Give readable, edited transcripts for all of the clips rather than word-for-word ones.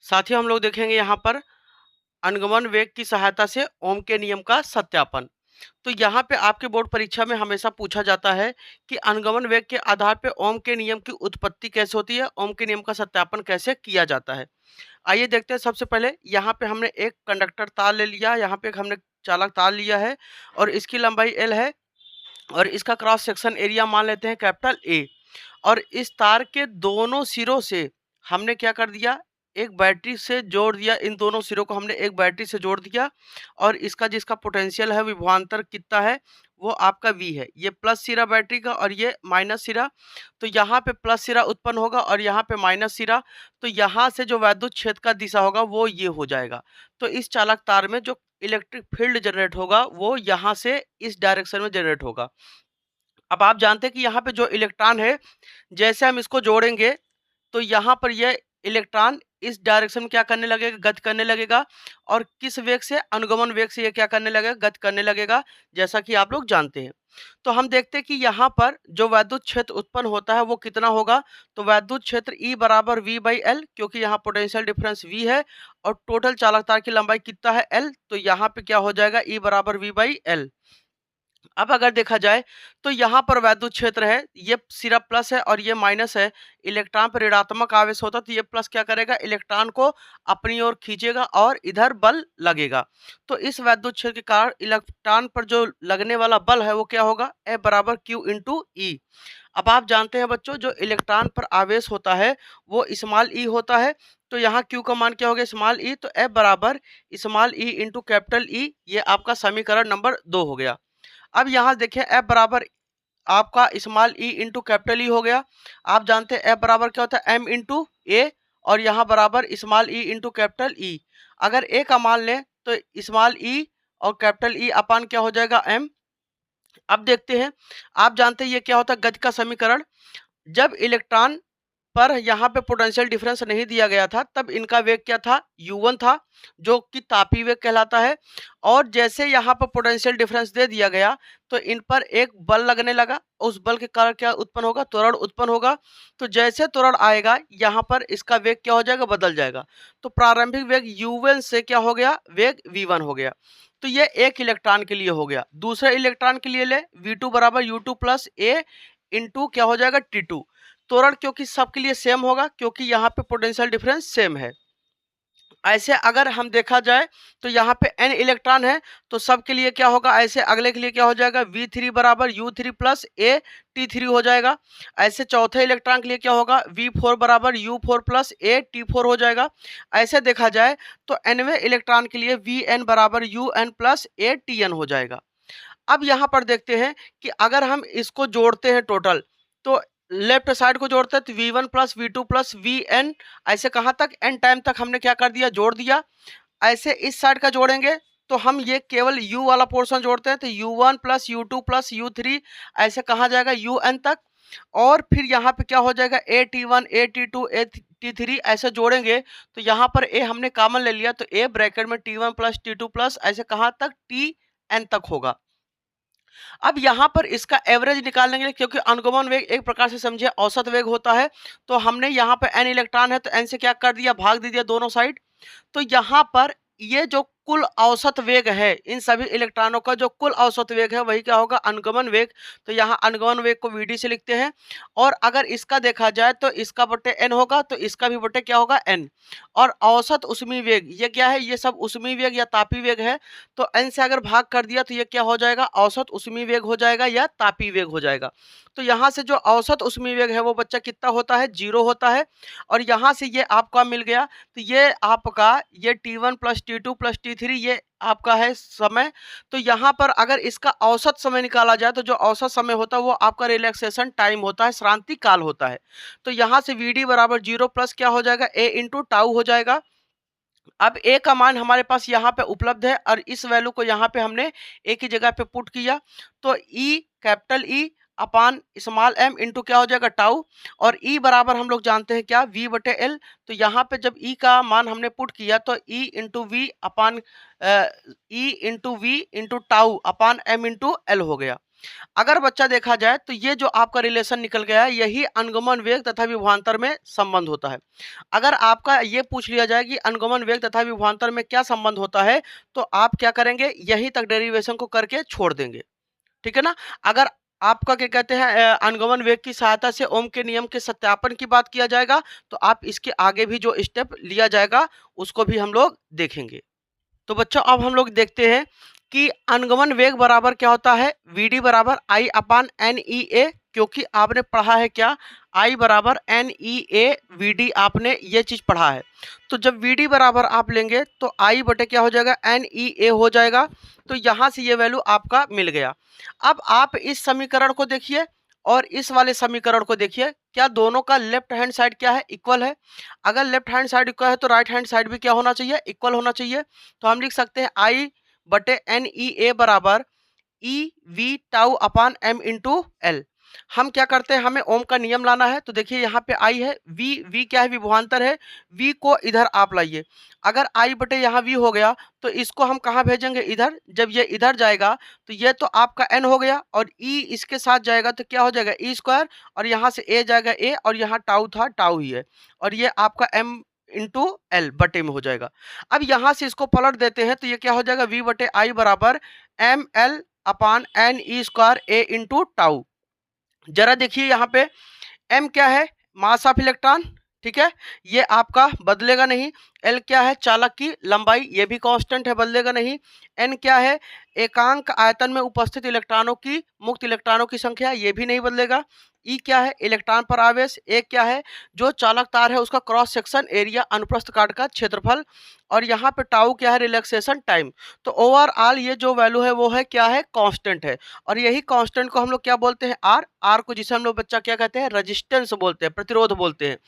साथ ही हम लोग देखेंगे यहाँ पर अनुगमन वेग की सहायता से ओम के नियम का सत्यापन। तो यहाँ पे आपके बोर्ड परीक्षा में हमेशा पूछा जाता है कि अनुगमन वेग के आधार पे ओम के नियम की उत्पत्ति कैसे होती है, ओम के नियम का सत्यापन कैसे किया जाता है। आइए देखते हैं। सबसे पहले यहाँ पे हमने एक कंडक्टर तार ले लिया, यहाँ पे हमने चालक तार लिया है और इसकी लंबाई L है और इसका क्रॉस सेक्शन एरिया मान लेते हैं कैपिटल A। और इस तार के दोनों सिरों से हमने क्या कर दिया, एक बैटरी से जोड़ दिया। इन दोनों सिरों को हमने एक बैटरी से जोड़ दिया और इसका जिसका पोटेंशियल है, विभवांतर कितना है, वो आपका V है। ये प्लस सिरा बैटरी का और ये माइनस सिरा। तो यहाँ पे प्लस सिरा उत्पन्न होगा और यहाँ पे माइनस सिरा। तो यहाँ से जो वैद्युत क्षेत्र का दिशा होगा वो ये हो जाएगा। तो इस चालक तार में जो इलेक्ट्रिक फील्ड जनरेट होगा वो यहाँ से इस डायरेक्शन में जनरेट होगा। अब आप जानते हैं कि यहाँ पे जो इलेक्ट्रॉन है, जैसे हम इसको जोड़ेंगे तो यहाँ पर यह इलेक्ट्रॉन इस डायरेक्शन में क्या करने लगेगा, गति करने लगेगा। और किस वेग से, अनुगमन वेग से ये क्या करने लगेगा, गति करने लगेगा, जैसा कि आप लोग जानते हैं। तो हम देखते हैं कि यहाँ पर जो वैद्युत क्षेत्र उत्पन्न होता है वो कितना होगा। तो वैद्युत क्षेत्र E बराबर V/L, क्योंकि यहाँ पोटेंशियल डिफरेंस V है और टोटल चालक तार की लंबाई कितना है L। तो यहाँ पे क्या हो जाएगा, E बराबर V/L। अब अगर देखा जाए तो यहाँ पर वैद्युत क्षेत्र है, ये सिरा प्लस है और ये माइनस है। इलेक्ट्रॉन पर ऋणात्मक आवेश होता तो ये प्लस क्या करेगा, इलेक्ट्रॉन को अपनी ओर खींचेगा और इधर बल लगेगा। तो इस वैद्युत क्षेत्र के कारण इलेक्ट्रॉन पर जो लगने वाला बल है वो क्या होगा, F बराबर Q इंटू ई। अब आप जानते हैं बच्चों, जो इलेक्ट्रॉन पर आवेश होता है वो स्मॉल ई होता है। तो यहाँ Q का मान क्या हो गया, स्मॉल ई। तो F बराबर small E into capital E, ये आपका समीकरण नंबर 2 हो गया। अब यहाँ देखिए F बराबर आपका small E into capital E हो गया। आप जानते हैं F बराबर क्या होता है, M इंटू ए, और यहाँ बराबर small E into capital E. अगर ए का मान लें तो स्मॉल ई और कैपिटल ई अपान क्या हो जाएगा, M। अब देखते हैं, आप जानते हैं ये क्या होता है, गति का समीकरण। जब इलेक्ट्रॉन पर यहाँ पे पोटेंशियल डिफरेंस नहीं दिया गया था तब इनका वेग क्या था, u1 था, जो कि तापीय वेग कहलाता है। और जैसे यहाँ पर पोटेंशियल डिफरेंस दे दिया गया तो इन पर एक बल लगने लगा, उस बल के कारण क्या उत्पन्न होगा, त्वरण उत्पन्न होगा। तो जैसे त्वरण आएगा यहाँ पर इसका वेग क्या हो जाएगा, बदल जाएगा। तो प्रारंभिक वेग u1 से क्या हो गया, वेग v1 हो गया। तो ये एक इलेक्ट्रॉन के लिए हो गया। दूसरे इलेक्ट्रॉन के लिए ले, v2 बराबर u2 प्लस ए इंटू क्या हो जाएगा, t2। त्वरण क्योंकि सबके लिए सेम होगा, क्योंकि यहाँ पे पोटेंशियल डिफरेंस सेम है। ऐसे अगर हम देखा जाए तो यहाँ पे n इलेक्ट्रॉन है तो सबके लिए क्या होगा, ऐसे अगले के लिए क्या हो जाएगा, V3 बराबर U3 प्लस ए T3 हो जाएगा। ऐसे चौथे इलेक्ट्रॉन के लिए क्या होगा, V4 बराबर U4 प्लस ए T4 हो जाएगा। ऐसे देखा जाए तो nवें इलेक्ट्रॉन के लिए Vn बराबर UN प्लस ए Tn हो जाएगा। अब यहाँ पर देखते हैं कि अगर हम इसको जोड़ते हैं टोटल, तो लेफ्ट साइड को जोड़ते हैं तो V1 plus V2 plus Vn, ऐसे कहाँ तक, n टाइम तक हमने क्या कर दिया, जोड़ दिया। ऐसे इस साइड का जोड़ेंगे तो हम ये केवल u वाला पोर्शन जोड़ते हैं तो u1 plus U2 plus U3, ऐसे कहाँ जाएगा, UN तक। और फिर यहाँ पे क्या हो जाएगा, AT1 AT2 AT3, ऐसे जोड़ेंगे तो यहाँ पर a हमने कॉमन ले लिया तो a ब्रैकेट में T1 प्लस T2 प्लस ऐसे कहाँ तक, Tn तक होगा। अब यहाँ पर इसका एवरेज निकालने के लिए, क्योंकि अनुगमन वेग एक प्रकार से समझिए औसत वेग होता है, तो हमने यहाँ पे n इलेक्ट्रॉन है तो n से क्या कर दिया, भाग दे दिया दोनों साइड। तो यहाँ पर ये जो कुल औसत वेग है, इन सभी इलेक्ट्रॉनों का जो कुल औसत वेग है वही क्या होगा, अनुगमन वेग। तो यहाँ अनुगमन वेग को Vd से लिखते हैं। और अगर इसका देखा जाए तो इसका बटे n होगा तो इसका भी बटे क्या होगा, n। और औसत उष्मीय वेग ये क्या है, ये सब उष्मीय वेग या तापीय वेग है। तो n से अगर भाग कर दिया तो ये क्या हो जाएगा, औसत उष्मीय वेग हो जाएगा या तापीय वेग हो जाएगा। तो यहाँ से जो औसत उष्मीय वेग है वो बच्चा कितना होता है, 0 होता है। और यहाँ से ये आपका मिल गया तो ये आपका ये T1 plus T2 plus T3 ये आपका है समय। तो यहाँ पर अगर इसका औसत समय निकाला जाए तो जो औसत समय होता है वो आपका रिलैक्सेशन टाइम होता है, श्रांति काल होता है। तो यहाँ से Vd बराबर 0 प्लस क्या हो जाएगा, a इंटू टाउ हो जाएगा। अब a का मान हमारे पास यहाँ पे उपलब्ध है और इस वैल्यू को यहाँ पे हमने a की जगह पे पुट किया तो E कैपिटल E अपान स्मॉल m इंटू क्या हो जाएगा, टाउ। और E बराबर हम लोग जानते हैं क्या, V बटे L। तो यहाँ पे जब E का मान हमने पुट किया तो E into V upon E into V into tau upon m into L हो गया। अगर बच्चा देखा जाए तो ये जो आपका रिलेशन निकल गया है, यही अनुगमन वेग तथा विभवांतर में संबंध होता है। अगर आपका ये पूछ लिया जाए कि अनुगमन वेग तथा विभवांतर में क्या संबंध होता है, तो आप क्या करेंगे, यहीं तक डेरिवेशन को करके छोड़ देंगे। ठीक है ना? अगर आपका क्या कहते हैं अनुगमन वेग की सहायता से ओम के नियम के सत्यापन की बात किया जाएगा, तो आप इसके आगे भी जो स्टेप लिया जाएगा, उसको भी हम लोग देखेंगे। तो बच्चों अब हम लोग देखते हैं कि अनुगमन वेग बराबर क्या होता है, वीडी बराबर आई अपान एन ई ए, क्योंकि आपने पढ़ा है क्या, आई बराबर N E A V D, आपने ये चीज़ पढ़ा है। तो जब वी डी बराबर आप लेंगे तो आई बटे क्या हो जाएगा, एन ई ए हो जाएगा। तो यहाँ से ये वैल्यू आपका मिल गया। अब आप इस समीकरण को देखिए और इस वाले समीकरण को देखिए, क्या दोनों का लेफ्ट हैंड साइड क्या है, इक्वल है। अगर लेफ्ट हैंड साइड इक्वल है तो राइट हैंड साइड भी क्या होना चाहिए, इक्वल होना चाहिए। तो हम लिख सकते हैं आई बटे एन ई ए बराबर ई वी टाउ अपान एम इंटू एल। हम क्या करते हैं, हमें ओम का नियम लाना है। तो देखिए यहाँ पे आई है, वी क्या है, विभवांतर है। वी को इधर आप लाइए। अगर आई बटे यहाँ वी हो गया तो इसको हम कहाँ भेजेंगे, इधर। जब ये इधर जाएगा तो ये तो आपका एन हो गया और ई इसके साथ जाएगा तो क्या हो जाएगा, ई स्क्वायर, और यहाँ से ए जाएगा ए, और यहाँ टाउ था टाउ ही है, और ये आपका एम इंटू एल बटे में हो जाएगा। अब यहाँ से इसको पलट देते हैं तो ये क्या हो जाएगा, वी बटे आई बराबर एम एल अपान एन ई स्क्वायर ए इंटू टाउ। जरा देखिए यहाँ पे एम क्या है, मास ऑफ इलेक्ट्रॉन, ठीक है, ये आपका बदलेगा नहीं। एल क्या है, चालक की लंबाई, ये भी कांस्टेंट है, बदलेगा नहीं। एन क्या है, एकांक आयतन में उपस्थित इलेक्ट्रॉनों की, मुक्त इलेक्ट्रॉनों की संख्या, ये भी नहीं बदलेगा। ई क्या है, इलेक्ट्रॉन पर आवेश। ए क्या है, जो चालक तार है उसका क्रॉस सेक्शन एरिया, अनुप्रस्थ काट का क्षेत्रफल। और यहाँ पे टाउ क्या है, रिलैक्सेशन टाइम। तो ओवरऑल ये जो वैल्यू है वो है क्या है, कांस्टेंट है। और यही कांस्टेंट को हम लोग क्या बोलते हैं, आर। आर को जिसे हम लोग बच्चा क्या कहते हैं, रेजिस्टेंस बोलते हैं, प्रतिरोध बोलते हैं।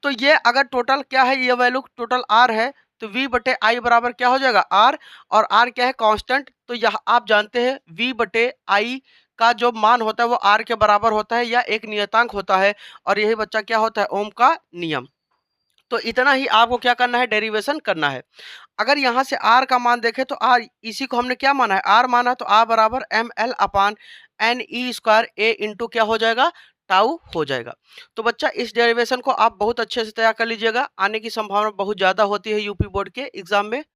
तो ये अगर टोटल क्या है, ये वैल्यू टोटल आर है, तो v बटे आई बराबर क्या हो जाएगा, आर। और आर क्या है, कांस्टेंट। तो यह आप जानते हैं v बटे आई का जो मान होता है वो आर के बराबर होता है, या एक नियतांक होता है। और यही बच्चा क्या होता है, ओम का नियम। तो इतना ही आपको क्या करना है, डेरिवेशन करना है। अगर यहाँ से आर का मान देखें तो आर, इसी को हमने क्या माना है, आर माना, तो आर बराबर एम एल अपान एन ई स्क्वायर ए इंटू क्या हो जाएगा, टाउ हो जाएगा। तो बच्चा इस डेरिवेशन को आप बहुत अच्छे से तैयार कर लीजिएगा, आने की संभावना बहुत ज़्यादा होती है यूपी बोर्ड के एग्जाम में।